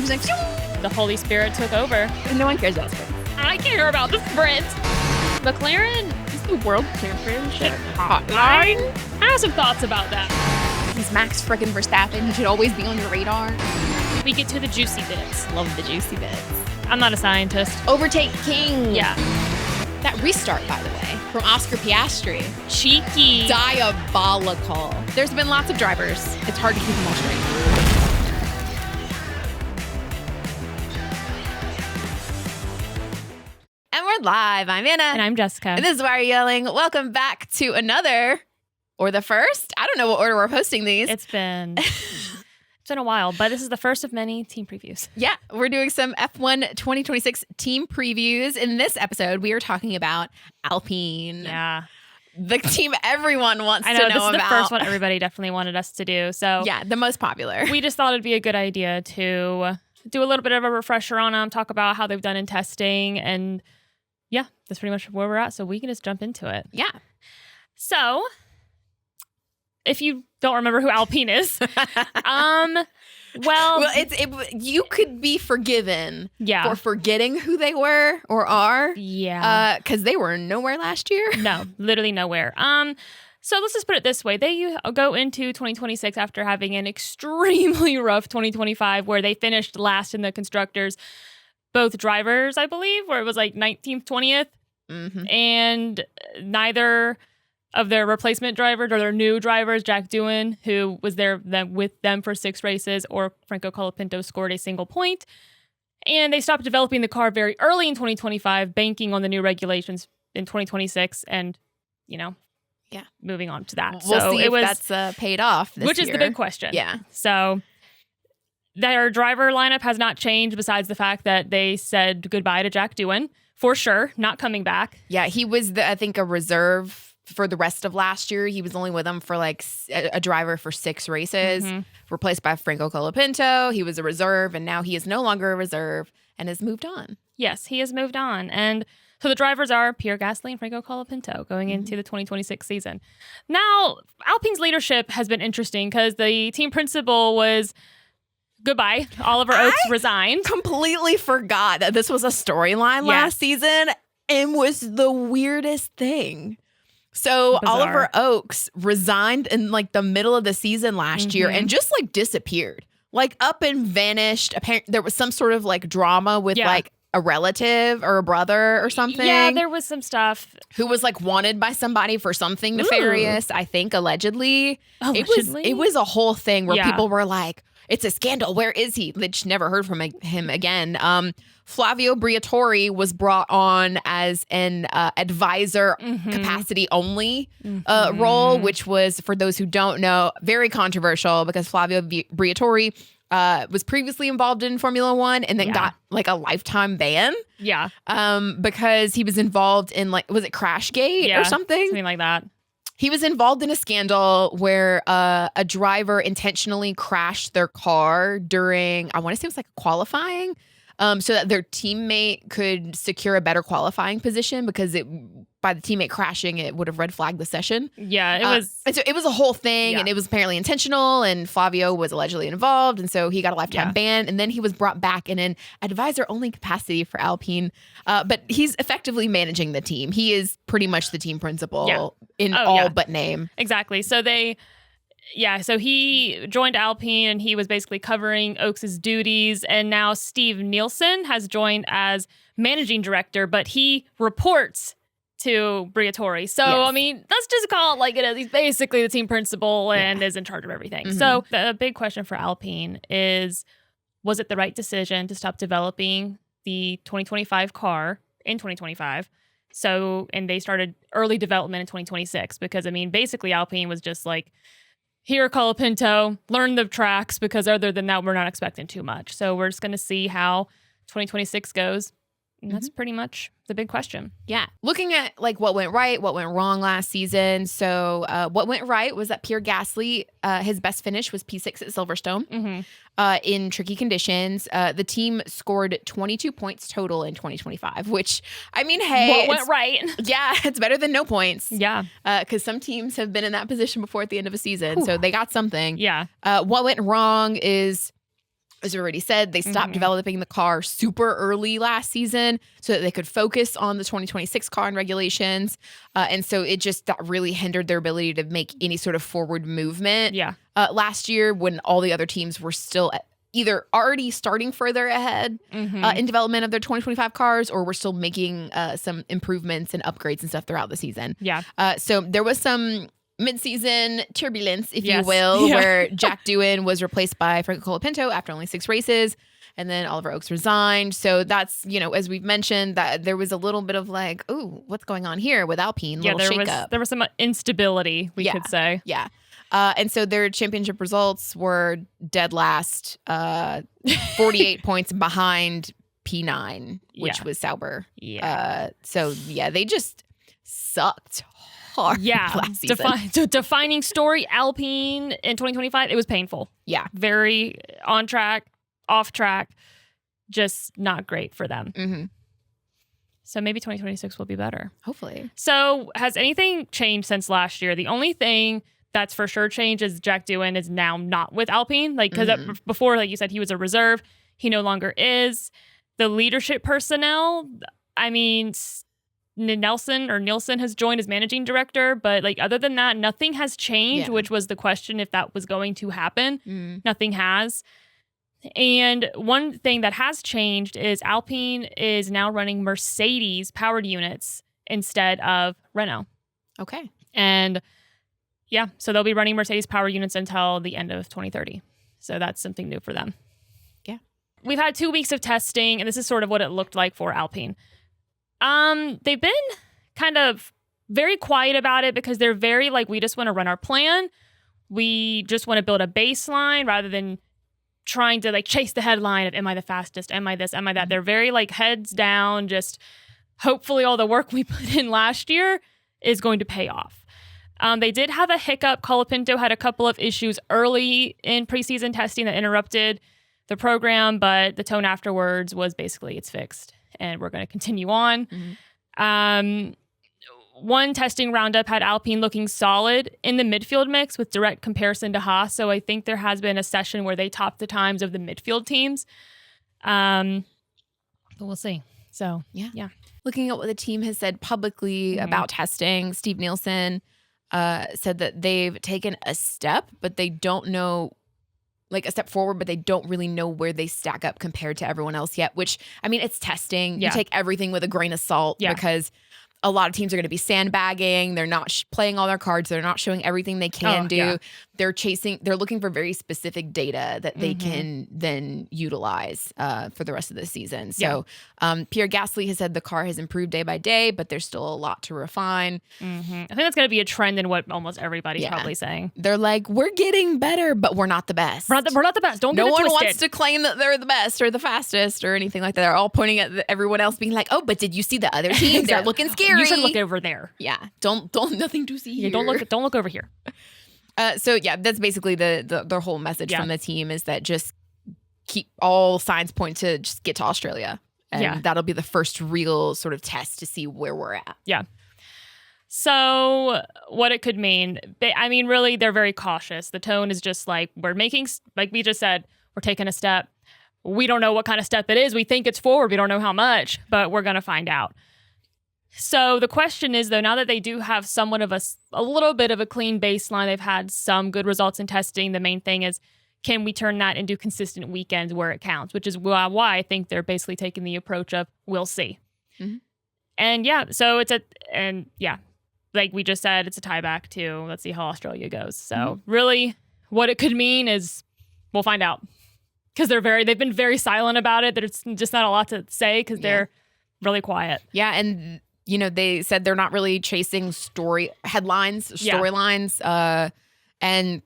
was like, The Holy Spirit took over. and no one cares about sprints. I care about the sprint. McLaren It's the world championship hotline. I have some thoughts about that. He's Max freaking Verstappen. He should always be on your radar. We get to the juicy bits. Love the juicy bits. I'm not a scientist. Overtake King. Yeah. That restart, by the way, from Oscar Piastri. Cheeky. Diabolical. There's been lots of drivers. It's hard to keep them all straight. And we're live. I'm Anna. And I'm Jessica. And this is Why Are You Yelling? Welcome back to another, or the first. I don't know what order we're posting these. It's been a while, but this is the first of many team previews. Yeah, we're doing some F1 2026 team previews. In this episode, we are talking about Alpine. Yeah. The team everyone wants I to know, know this is about. the first one everybody definitely wanted us to do. So Yeah, the most popular. we just thought it'd be a good idea to do a little bit of a refresher on them, talk about how they've done in testing, and yeah, that's pretty much where we're at. So we can just jump into it. Yeah. So if you don't remember who Alpine is, well, you could be forgiven yeah, for forgetting who they were or are. yeah, Because they were nowhere last year. no, literally nowhere. So let's just put it this way. They go into 2026 after having an extremely rough 2025 where they finished last in the constructors, both drivers, I believe, where it was like 19th, 20th, Mm-hmm. and neither of their replacement drivers or their new drivers, Jack Doohan, who was there with them for 6 races, or Franco Colapinto scored a single point. And they stopped developing the car very early in 2025, banking on the new regulations in 2026 and, Yeah. moving on to that. We'll so see it if that's paid off this which is year. the big question. Yeah. So their driver lineup has not changed besides the fact that they said goodbye to Jack Doohan, for sure, not coming back. Yeah, he was, I think, a reserve for the rest of last year. He was only with them for like a driver for 6 races, replaced by Franco Colapinto. He was a reserve, and now he is no longer a reserve and has moved on. Yes, he has moved on. And so the drivers are Pierre Gasly and Franco Colapinto going into the 2026 season. Now, Alpine's leadership has been interesting because the team principal was goodbye. Oliver Oakes resigned. Completely forgot that this was a storyline last season and was the weirdest thing. So Bizarre. Oliver Oakes resigned in like the middle of the season last year and just like disappeared, like up and vanished. Apparently there was some sort of like drama with like a relative or a brother or something. Yeah, there was some stuff. Who was like wanted by somebody for something nefarious, I think, allegedly. Allegedly? It was a whole thing where people were like, it's a scandal. Where is he? They just never heard from him again. Flavio Briatore was brought on as an advisor capacity only role, which was, for those who don't know, very controversial because Flavio Briatore was previously involved in Formula One and then got like a lifetime ban. Yeah. Because he was involved in like, was it Crashgate or something? Something like that. He was involved in a scandal where a driver intentionally crashed their car during, I want to say it was like qualifying, so that their teammate could secure a better qualifying position because by the teammate crashing, it would have red flagged the session. Yeah, it was. And so it was a whole thing, and it was apparently intentional, and Flavio was allegedly involved, and so he got a lifetime ban, and then he was brought back in an advisor-only capacity for Alpine, but he's effectively managing the team. He is pretty much the team principal in all but name. Exactly. So so he joined Alpine and he was basically covering Oakes' duties. And now Steve Nielsen has joined as managing director, but he reports to Briatore. So, I mean, let's just call it like it is. He's basically the team principal and is in charge of everything. So the big question for Alpine is, was it the right decision to stop developing the 2025 car in 2025? So, and they started early development in 2026 because, I mean, basically Alpine was just like, here, Colapinto, learn the tracks because other than that, we're not expecting too much. So we're just going to see how 2026 goes. And that's pretty much the big question. Yeah. Looking at like what went right, what went wrong last season. So what went right was that Pierre Gasly, his best finish was P6 at Silverstone in tricky conditions. The team scored 22 points total in 2025, which, I mean, hey. What went right? Yeah, it's better than no points. Yeah. Because some teams have been in that position before at the end of a season. So they got something. Yeah. What went wrong is as we already said, they stopped developing the car super early last season so that they could focus on the 2026 car and regulations. And so that really hindered their ability to make any sort of forward movement. Yeah. Last year, when all the other teams were still either already starting further ahead in development of their 2025 cars, or were still making some improvements and upgrades and stuff throughout the season. Yeah. So there was some mid-season turbulence, if you will, where Jack Doohan was replaced by Franco Colapinto after only 6 races, and then Oliver Oakes resigned. So that's, as we've mentioned, that there was a little bit of like, ooh, what's going on here with Alpine? There was some instability, we could say. Yeah. And so their championship results were dead last, 48 points behind P9, which was Sauber. Yeah. They just sucked hard last season. Defining story, Alpine in 2025, it was painful. Yeah. Very on track, off track, just not great for them. Mm-hmm. So maybe 2026 will be better. Hopefully. So has anything changed since last year? The only thing that's for sure changed is Jack Doohan is now not with Alpine. Because before, like you said, he was a reserve. He no longer is. The leadership personnel, I mean, Nielsen has joined as managing director, but like other than that, nothing has changed, which was the question if that was going to happen. Nothing has. And one thing that has changed is Alpine is now running Mercedes powered units instead of Renault. Okay. And so they'll be running Mercedes power units until the end of 2030. So that's something new for them. Yeah. We've had 2 weeks of testing, and this is sort of what it looked like for Alpine. They've been kind of very quiet about it because they're very like, we just want to run our plan. We just want to build a baseline rather than trying to like chase the headline of, am I the fastest? Am I this? Am I that? They're very like heads down, just hopefully all the work we put in last year is going to pay off. They did have a hiccup. Colapinto had a couple of issues early in preseason testing that interrupted the program, but the tone afterwards was basically it's fixed and we're going to continue on. One testing roundup had Alpine looking solid in the midfield mix with direct comparison to Haas. So I think there has been a session where they topped the times of the midfield teams. But we'll see. So, yeah. Looking at what the team has said publicly about testing, Steve Nielsen said that they've taken a step, but they don't know, like a step forward, but they don't really know where they stack up compared to everyone else yet, which, I mean, it's testing. You take everything with a grain of salt because a lot of teams are going to be sandbagging. They're not playing all their cards. They're not showing everything they can do. Yeah. They're looking for very specific data that they can then utilize for the rest of the season. So Pierre Gasly has said the car has improved day by day, but there's still a lot to refine. I think that's going to be a trend in what almost everybody's probably saying. They're like, we're getting better, but we're not the best. We're not the best. Don't get it twisted. No one wants to claim that they're the best or the fastest or anything like that. They're all pointing at everyone else being like, oh, but did you see the other team? They're looking scary. You should look over there. Yeah. Don't nothing to see here. Don't look over here. So that's basically the whole message from the team is that just keep all signs point to just get to Australia. And that'll be the first real sort of test to see where we're at. Yeah. So what it could mean, I mean, really, they're very cautious. The tone is just like, we're making, like we just said, we're taking a step. We don't know what kind of step it is. We think it's forward. We don't know how much, but we're going to find out. So the question is, though, now that they do have somewhat of a little bit of a clean baseline, they've had some good results in testing. The main thing is, can we turn that into consistent weekends where it counts? Which is why I think they're basically taking the approach of, we'll see. And so like we just said, it's a tie back to, let's see how Australia goes. So really what it could mean is we'll find out. Because they've been very silent about it. There's just not a lot to say because they're really quiet. Yeah, and they said they're not really chasing storylines, and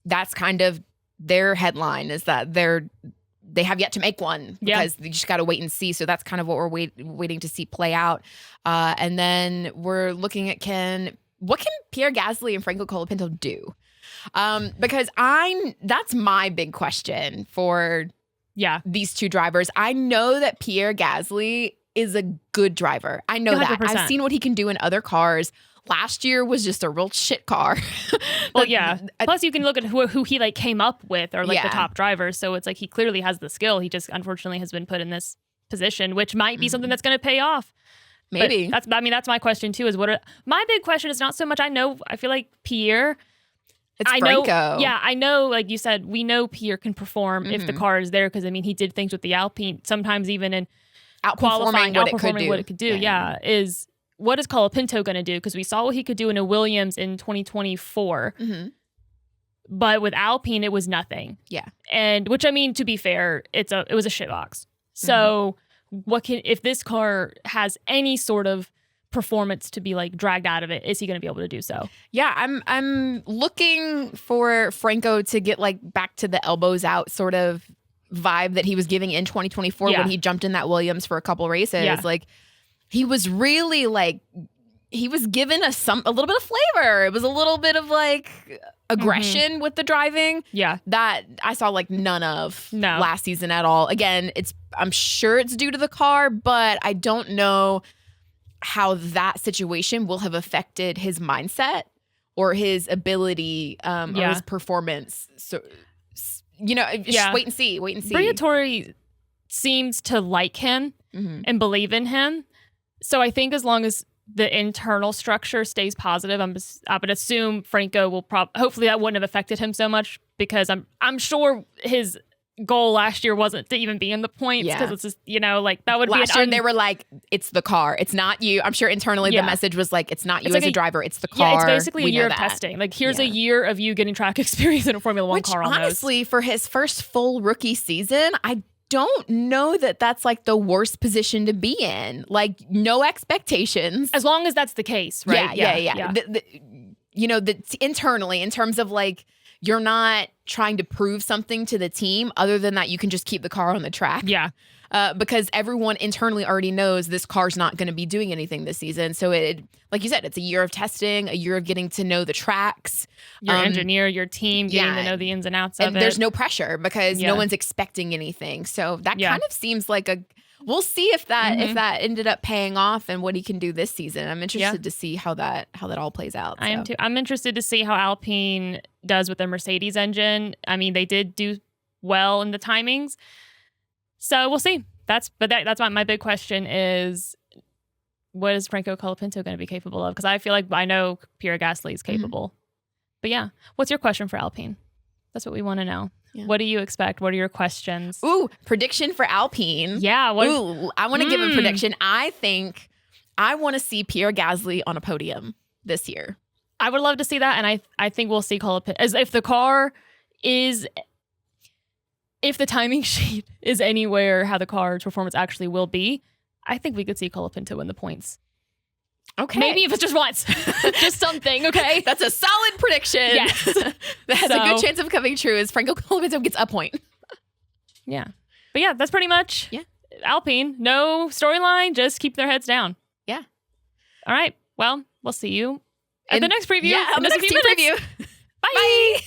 that's kind of their headline is that they have yet to make one because they just got to wait and see. So that's kind of what we're waiting to see play out. And then we're looking at what can Pierre Gasly and Franco Colapinto do? Because that's my big question for these two drivers. I know that Pierre Gasly is a good driver. I know 100%. That. I've seen what he can do in other cars. last year was just a real shit car. Well, yeah. Plus, you can look at who he like came up with, or like the top drivers. So it's like he clearly has the skill. He just unfortunately has been put in this position, which might be something that's going to pay off. Maybe. But that's my question too. Is my big question is not so much. I feel like Pierre. It's Franco. I know. Like you said, we know Pierre can perform if the car is there, because I mean he did things with the Alpine, sometimes even in outperforming what it could do. Yeah. Is what is Colapinto going to do? Because we saw what he could do in a Williams in 2024. But with Alpine, it was nothing. Yeah. And which, I mean, to be fair, it was a shitbox. So if this car has any sort of performance to be like dragged out of it, is he going to be able to do so? Yeah, I'm looking for Franco to get like back to the elbows out sort of vibe that he was giving in 2024 when he jumped in that Williams for a couple races. Yeah. Like he was really like, he was giving us a little bit of flavor. It was a little bit of like aggression with the driving. Yeah. That I saw like none of last season at all. Again, I'm sure it's due to the car, but I don't know how that situation will have affected his mindset or his ability or his performance. So, just wait and see. Briatore seems to like him and believe in him. So I think as long as the internal structure stays positive, I would assume Franco will hopefully that wouldn't have affected him so much, because I'm sure his goal last year wasn't to even be in the points, because it's just, like that would last be year they were like, it's the car, it's not you. I'm sure internally the message was like, it's not you as a driver, it's the car. Yeah, it's basically a year of testing. Like here's a year of you getting track experience in a Formula One car. Honestly, for his first full rookie season, I don't know that that's like the worst position to be in. Like no expectations, as long as that's the case, right? Yeah. Internally, in terms of like, you're not trying to prove something to the team other than that you can just keep the car on the track. Yeah. Because everyone internally already knows this car's not going to be doing anything this season. So it, like you said, it's a year of testing, a year of getting to know the tracks. Your engineer, your team, getting to know the ins and outs of it. And there's no pressure because no one's expecting anything. So that kind of seems like we'll see if that ended up paying off and what he can do this season. I'm interested to see how that all plays out. I am too. I'm interested to see how Alpine does with the Mercedes engine. I mean, they did do well in the timings, so we'll see. That's my big question is, what is Franco Colapinto going to be capable of? Because I feel like I know Pierre Gasly is capable. But yeah, what's your question for Alpine? That's what we want to know. Yeah. What do you expect? What are your questions? Ooh, prediction for Alpine. Yeah. I want to give a prediction. I think I want to see Pierre Gasly on a podium this year. I would love to see that. And I think we'll see Colapinto. As if the timing sheet is anywhere how the car's performance actually will be, I think we could see Colapinto win the points. Okay. Maybe if it's just once. Just something, okay? That's a solid prediction. Yes. That has a good chance of coming true is Franco Colapinto gets a point. Yeah. But yeah, that's pretty much Alpine. No storyline, just keep their heads down. Yeah. All right. Well, we'll see you at the next preview. Yeah, on the next team preview. Bye.